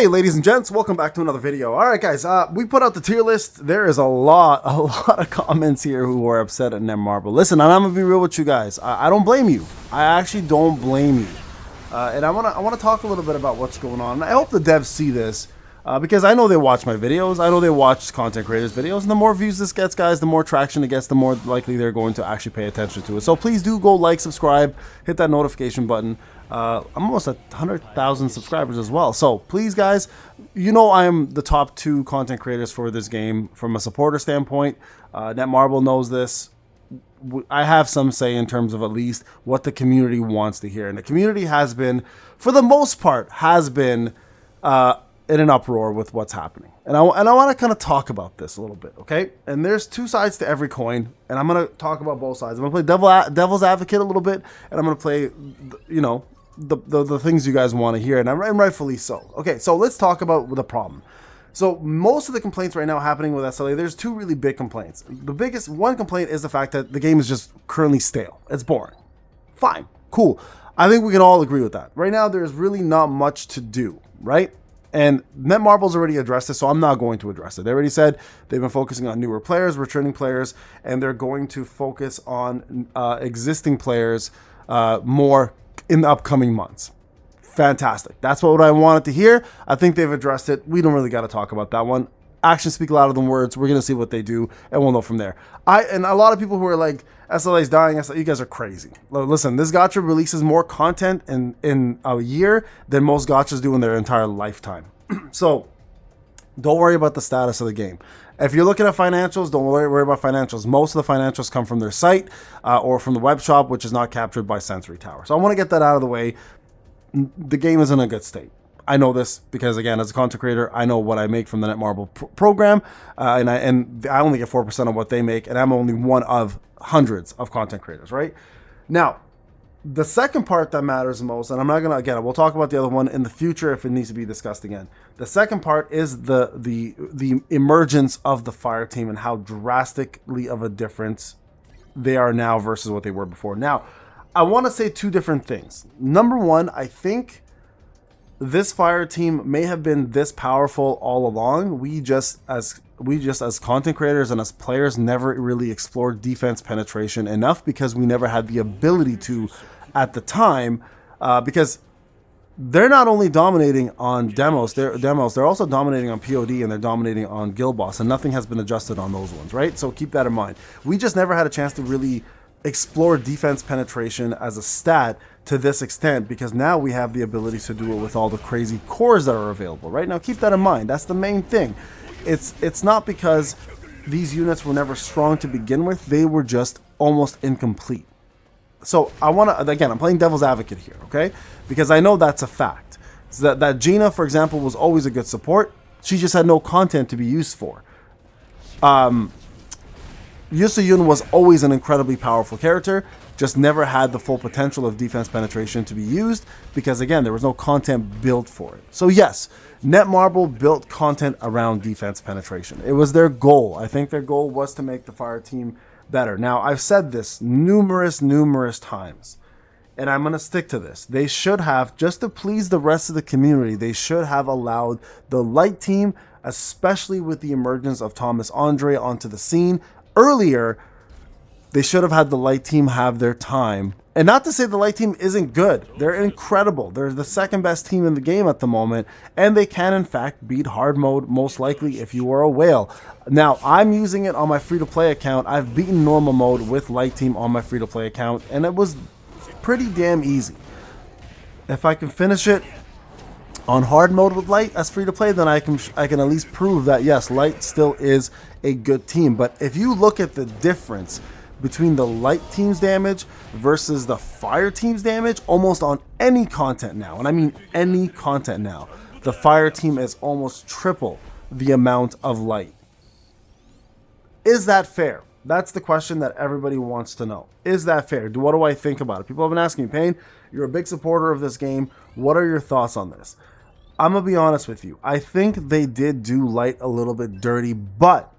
Hey ladies and gents, welcome back to another video. Alright guys, we put out the tier list. There is a lot of comments here who are upset at Netmarble. Listen, I'm gonna be real with you guys. I don't blame you. I actually don't blame you. And I wanna talk a little bit about what's going on. And I hope the devs see this. Because I know they watch my videos, I know they watch content creators' videos, and the more views this gets, guys, the more traction it gets, the more likely they're going to actually pay attention to it. So please do go like, subscribe, hit that notification button. I'm almost at 100,000 subscribers as well. So please, guys, you know I am the top 2 content creators for this game from a supporter standpoint. Netmarble knows this. I have some say in terms of at least what the community wants to hear. And the community has been, for the most part, in an uproar with what's happening. And I want to kind of talk about this a little bit, okay? And there's 2 sides to every coin, and I'm going to talk about both sides. I'm going to play devil's advocate a little bit, and I'm going to play, you know, the things you guys want to hear, and rightfully so. Okay, so let's talk about the problem. So most of the complaints right now happening with SLA, there's 2 really big complaints. The biggest one complaint is the fact that the game is just currently stale. It's boring. Fine, cool. I think we can all agree with that. Right now, there's really not much to do, right? And Netmarble's already addressed this, so I'm not going to address it. They already said they've been focusing on newer players, returning players, and they're going to focus on existing players more in the upcoming months. Fantastic. That's what I wanted to hear. I think they've addressed it. We don't really got to talk about that one. Actions speak louder than words. We're going to see what they do, and we'll know from there. And a lot of people who are like, SLA's dying, you guys are crazy. Listen, this gacha releases more content in a year than most gachas do in their entire lifetime. So don't worry about the status of the game. If you're looking at financials, don't worry about financials. Most of the financials come from their site or from the web shop, which is not captured by Sensory Tower. So I want to get that out of the way. The game is in a good state. I know this because, again, as a content creator, I know what I make from the Netmarble program, and I only get 4% of what they make, and I'm only one of hundreds of content creators, right? Now, the second part that matters most, and I'm not gonna, again, we'll talk about the other one in the future if it needs to be discussed again. The second part is the emergence of the Fire team and how drastically of a difference they are now versus what they were before. Now, I want to say 2 different things. Number one, I think this Fire team may have been this powerful all along. We just as content creators and as players never really explored defense penetration enough because we never had the ability to at the time, because they're not only dominating on demos, they're also dominating on POD, and they're dominating on Guild Boss, and nothing has been adjusted on those ones, right? So keep that in mind. We just never had a chance to really explore defense penetration as a stat to this extent, because now we have the ability to do it with all the crazy cores that are available. Right now, keep that in mind. That's the main thing. It's not because these units were never strong to begin with. They were just almost incomplete. So I want to, again, I'm playing devil's advocate here, okay? Because I know that's a fact. So that Gina, for example, was always a good support. She just had no content to be used for. Yusayun was always an incredibly powerful character, just never had the full potential of defense penetration to be used because, again, there was no content built for it. So yes, Netmarble built content around defense penetration. It was their goal. I think their goal was to make the Fire team better. Now, I've said this numerous times, and I'm going to stick to this. They should have, just to please the rest of the community, they should have allowed the Light team, especially with the emergence of Thomas Andre onto the scene, earlier. They should have had the Light team have their time. And not to say the Light team isn't good. They're incredible. They're the second best team in the game at the moment. And they can, in fact, beat hard mode, most likely, if you are a whale. Now, I'm using it on my free-to-play account. I've beaten normal mode with Light team on my free-to-play account. And it was pretty damn easy. If I can finish it on hard mode with Light as free-to-play, then I can at least prove that, yes, Light still is a good team. But if you look at the difference between the Light team's damage versus the Fire team's damage, almost on any content now, and I mean any content now, the Fire team is almost triple the amount of Light. Is that fair? That's the question that everybody wants to know. Is that fair? What do I think about it? People have been asking me, Payne, you're a big supporter of this game. What are your thoughts on this? I'm going to be honest with you. I think they did do Light a little bit dirty, but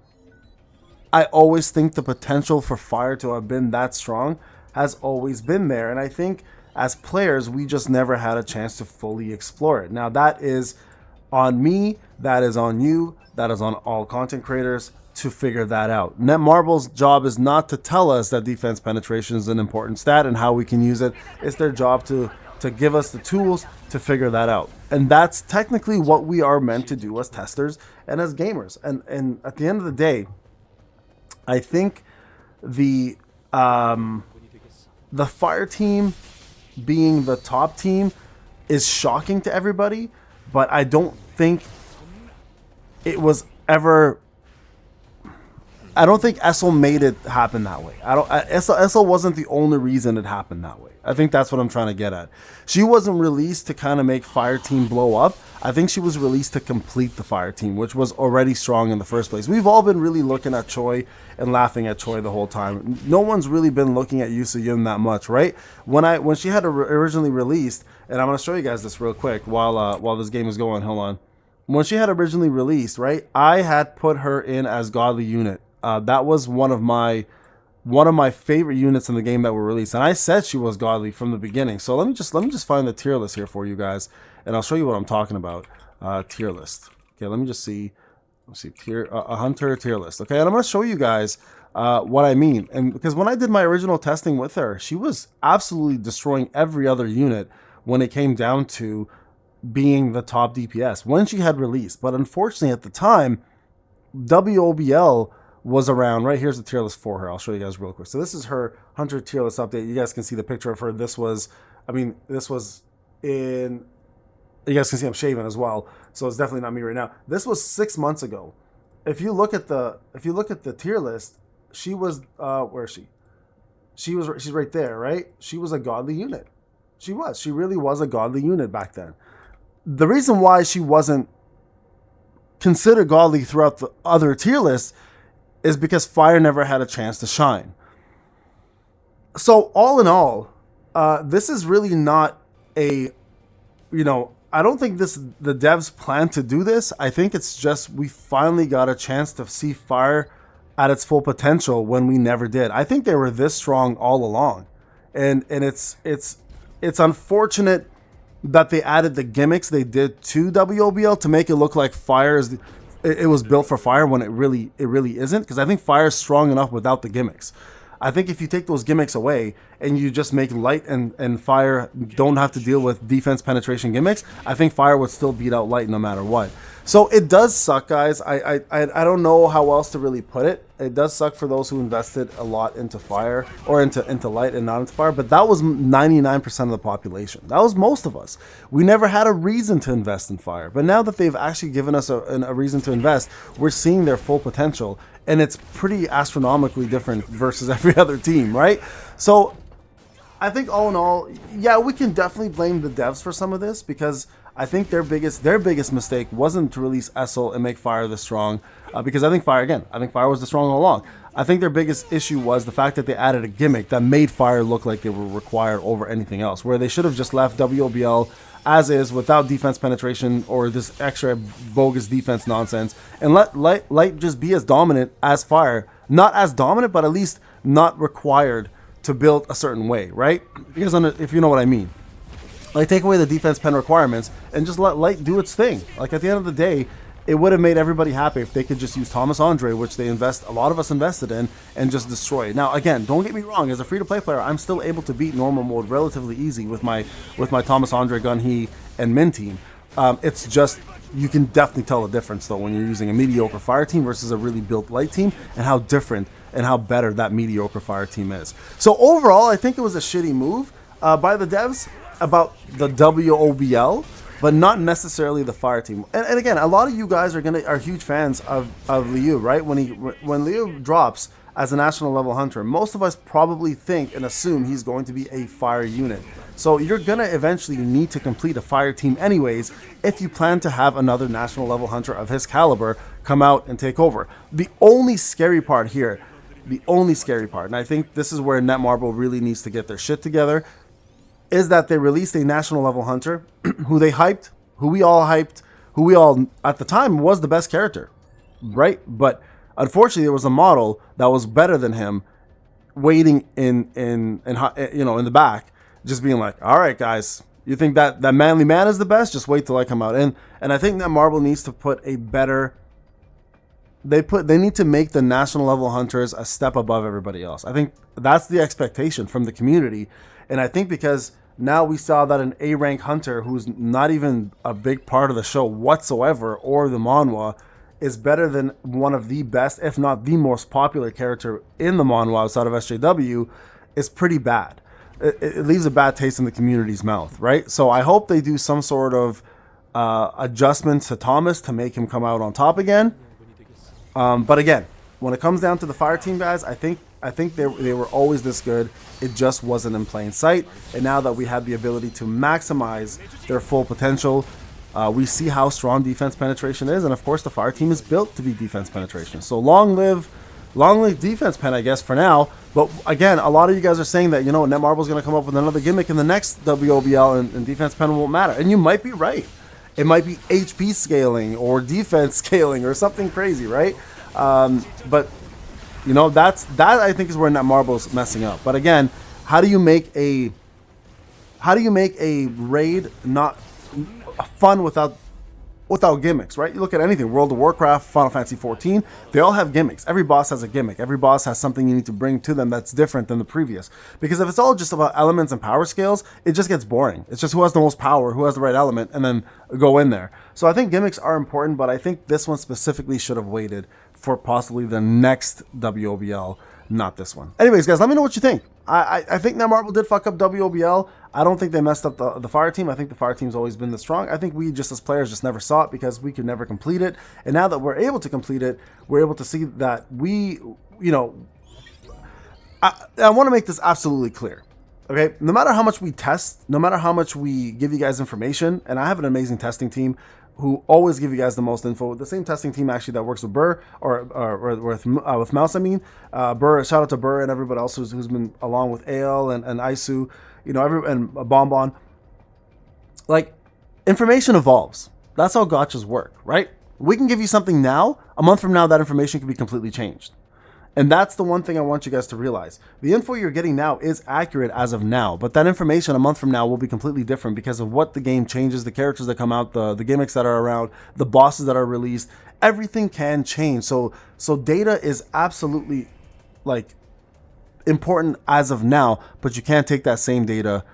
I always think the potential for Fire to have been that strong has always been there. And I think as players, we just never had a chance to fully explore it. Now, that is on me, that is on you, that is on all content creators to figure that out. Netmarble's job is not to tell us that defense penetration is an important stat and how we can use it. It's their job to give us the tools to figure that out. And that's technically what we are meant to do as testers and as gamers. And at the end of the day, I think the fire team being the top team is shocking to everybody, but I don't think it was ever. I don't think Essel made it happen that way. Essel wasn't the only reason it happened that way. I think that's what I'm trying to get at. She wasn't released to kind of make Fire Team blow up. I think she was released to complete the Fire Team, which was already strong in the first place. We've all been really looking at Choi and laughing at Choi the whole time. No one's really been looking at Yusa Yun that much, right? When she had originally released, and I'm going to show you guys this real quick while this game is going. Hold on. When she had originally released, right, I had put her in as Godly Unit. That was one of my favorite units in the game that were released, and I said she was godly from the beginning. So let me just find the tier list here for you guys, and I'll show you what I'm talking about. Tier list. Okay, let me just see. Let's see, a hunter tier list. Okay, and I'm gonna show you guys what I mean. And because when I did my original testing with her, she was absolutely destroying every other unit when it came down to being the top DPS when she had released. But unfortunately, at the time, WOBL was around. Right here's the tier list for her. I'll show you guys real quick. So this is her hunter tier list update. You guys can see the picture of her. This was in. You guys can see I'm shaving as well, so it's definitely not me right now. This was 6 months ago. If you look at the tier list, she was where is she? She's right there, right? She was a godly unit. She really was a godly unit back then. The reason why she wasn't considered godly throughout the other tier lists is because Fire never had a chance to shine. So all in all, this is really not a, I don't think the devs plan to do this. I think it's just we finally got a chance to see Fire at its full potential when we never did. I think they were this strong all along, and it's unfortunate that they added the gimmicks they did to WOBL to make it look like Fire is. It was built for Fire when it really isn't, because I think Fire is strong enough without the gimmicks. I think if you take those gimmicks away and you just make Light and Fire don't have to deal with defense penetration gimmicks, I think Fire would still beat out Light no matter what. So it does suck, guys. I don't know how else to really put it. It does suck for those who invested a lot into Fire or into Light and not into Fire, but that was 99% of the population. That was most of us. We never had a reason to invest in Fire, but now that they've actually given us a reason to invest, we're seeing their full potential, and it's pretty astronomically different versus every other team, right? So I think all in all, yeah, we can definitely blame the devs for some of this, because I think their biggest mistake wasn't to release Essel and make Fire this strong, because I think Fire was the strong all along. I think their biggest issue was the fact that they added a gimmick that made Fire look like they were required over anything else, where they should have just left WOBL as is without defense penetration or this extra bogus defense nonsense, and let Light just be as dominant as Fire. Not as dominant, but at least not required to build a certain way, right? Because if you know what I mean. Like, take away the defense pen requirements and just let Light do its thing. Like, at the end of the day, it would have made everybody happy if they could just use Thomas Andre, which a lot of us invested in, and just destroy it. Now, again, don't get me wrong. As a free-to-play player, I'm still able to beat normal mode relatively easy with my Thomas Andre, Gun-He, and Min team. It's just, you can definitely tell the difference, though, when you're using a mediocre Fire team versus a really built Light team, and how different and how better that mediocre Fire team is. So overall, I think it was a shitty move by the devs about the WOBL, but not necessarily the Fire team. And again, a lot of you guys are huge fans of Liu, right? When Liu drops as a national level hunter, most of us probably think and assume he's going to be a Fire unit. So you're gonna eventually need to complete a Fire team anyways if you plan to have another national level hunter of his caliber come out and take over. The only scary part here, and I think this is where Netmarble really needs to get their shit together, is that they released a national level hunter who they hyped, who we all at the time was the best character, right? But unfortunately, there was a model that was better than him waiting in the back, just being like, all right, guys, You think that Manly Man is the best? Just wait till I come out. And I think that Marvel needs to put a better. They need to make the national level hunters a step above everybody else. I think that's the expectation from the community. And I think because now we saw that an A rank hunter who's not even a big part of the show whatsoever or the manhwa is better than one of the best, if not the most popular character in the manhwa outside of SJW is pretty bad. It leaves a bad taste in the community's mouth, right? So I hope they do some sort of adjustment to Thomas to make him come out on top again. But again, when it comes down to the fire team guys, I think they were always this good. It just wasn't in plain sight. And now that we have the ability to maximize their full potential, we see how strong defense penetration is. And of course, the fire team is built to be defense penetration. So long live defense pen, I guess, for now. But again, a lot of you guys are saying that, Netmarble's going to come up with another gimmick in the next WOBL and defense pen won't matter. And you might be right. It might be HP scaling or defense scaling or something crazy, right? But that I think is where Netmarble's messing up. But again, how do you make a raid not fun without gimmicks, right? You look at anything, World of Warcraft, Final Fantasy 14, they all have gimmicks. Every boss has a gimmick. Every boss has something you need to bring to them that's different than the previous. Because if it's all just about elements and power scales, it just gets boring. It's just who has the most power, who has the right element, and then go in there. So I think gimmicks are important, but I think this one specifically should have waited for possibly the next WOBL, not this one. Anyways, guys, let me know what you think. I think Netmarble did fuck up WOBL. I don't think they messed up the fire team. I think the fire team's always been this strong. I think we just as players just never saw it because we could never complete it. And now that we're able to complete it, we're able to see that I want to make this absolutely clear. Okay, no matter how much we test, no matter how much we give you guys information, and I have an amazing testing team who always give you guys the most info. The same testing team actually that works with Burr or with Mouse. Burr. Shout out to Burr and everybody else who's been along with AL and Isu, and Bonbon. Like, information evolves. That's how gotchas work, right? We can give you something now. A month from now, that information can be completely changed. And that's the one thing I want you guys to realize. The info you're getting now is accurate as of now, but that information a month from now will be completely different because of what the game changes, the characters that come out, the gimmicks that are around, the bosses that are released. Everything can change. So data is absolutely important as of now, but you can't take that same data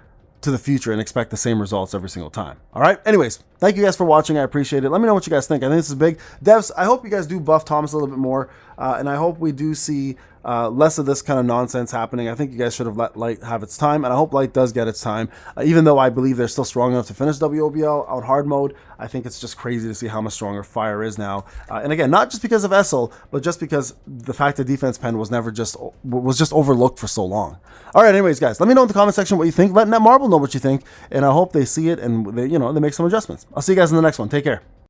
to the future and expect the same results every single time. All right. Anyways, thank you guys for watching. I appreciate it. Let me know what you guys think. I think this is big. Devs, I hope you guys do buff Thomas a little bit more. And I hope we do see less of this kind of nonsense happening. I think you guys should have let Light have its time. And I hope Light does get its time. Even though I believe they're still strong enough to finish WOBL on hard mode, I think it's just crazy to see how much stronger Fire is now. And again, not just because of Essel, but just because the fact that defense pen was just overlooked for so long. All right, anyways, guys, let me know in the comment section what you think. Let Netmarble know what you think. And I hope they see it and they make some adjustments. I'll see you guys in the next one. Take care.